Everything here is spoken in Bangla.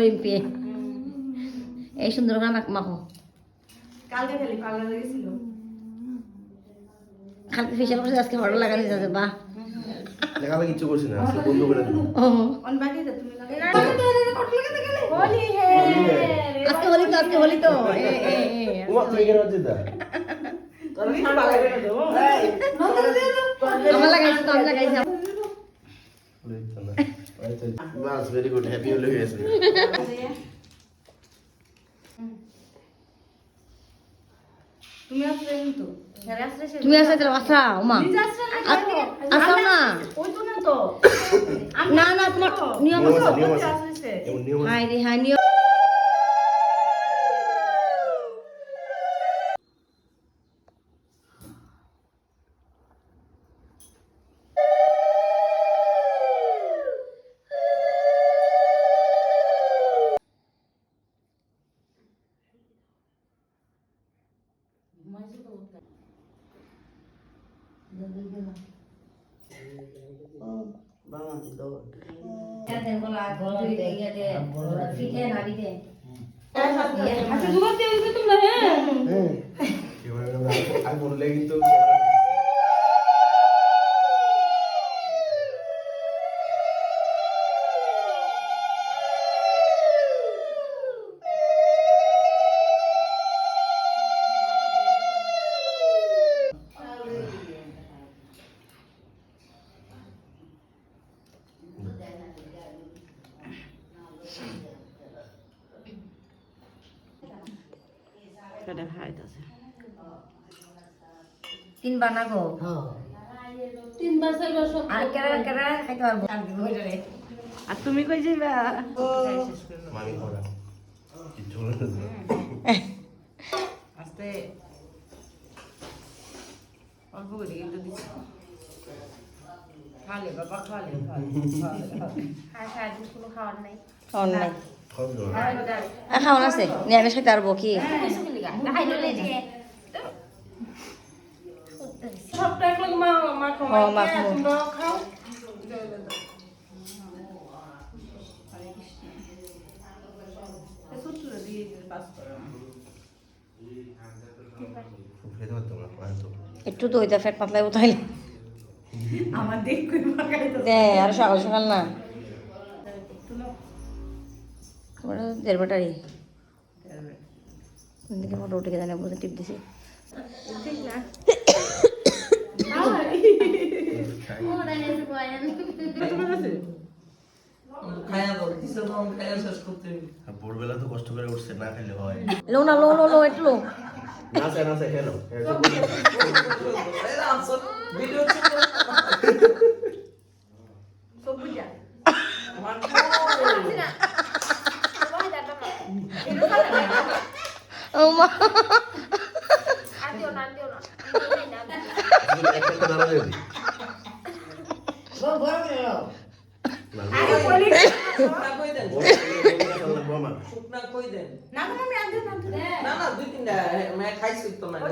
রিম্পি এই সুন্দর করে মাখো। কালকে খালি পার্লারে গেছিল। কালকে ফেশিয়াল করছে, আজকে হঠাৎ লাগাতে যাচ্ছে। বাহ, দেখাবে কিছু করছি না, আজকে বন্ধ করে দিল। ও অন বাকি দে তুমি লাগে। হোলি হে, আজকে হোলি তো, আজকে হোলি তো। ওমা তুই কেন হচ্ছে দা? তুমি পার্লারে গেছো। এই আমার লাগাইছে তো, আমি লাগাইছি। বাস ভেরি গুড, হ্যাপি হলে গেছে। তুমি আসলে কিন্তু ঘরে আসলে সে তুমি আসলে আসা ওমা নিজে আসলে না আসো না। ওই তো না তো না না, তোমার নিয়ম নিয়ম আছে। আছে, নিয়ম আছে। আসলে এমন নিয়ম আছে। হাই রে হাই, নিয়ম। আমি বললে কিন্তু কেডা খাইতাছে। তিনবার না গো, তিনবার চাইবার সব। আর কেরা কেরা খাইতে পারবো আর দিব রে। আর তুমি কই যাইবা? মামি করা কিছু হলো না। আস্তে অল্প করে কিন্তু দিচ্ছি। খালে বাবা, খালে খালে খাওয়ার নাই। কম জোর খাওয়ান আছে, নিরামিষ খাইতে পারবো কি? সবটা একলগে মা মাখো। ও, মাখো। তোমরাও খাও। সুতুরে দিয়ে পাস করো। খেতে পারতাম না, পারতো। একটু তো ওইটা ফ্যাট পাতলাই উঠাইলে আমার দেখ কই মাখাইতো। দে, আর সকাল সকাল না ওটা 1.5 ব্যাটারি দিকে মোটা উঠে জানে বুঝে টিপ দিছি। আর ভোরবেলা তো কষ্ট করে উঠছে, না খেলে হয় লো না, লো লো লো, একটু লো। না সে খেলো। সবুজা। ও মা, একটা দাঁড়া যাবি আরে বলি বমা শুকনা কই দেন না আমি আনতে না না দুই তিনটা খাইছি তো মানে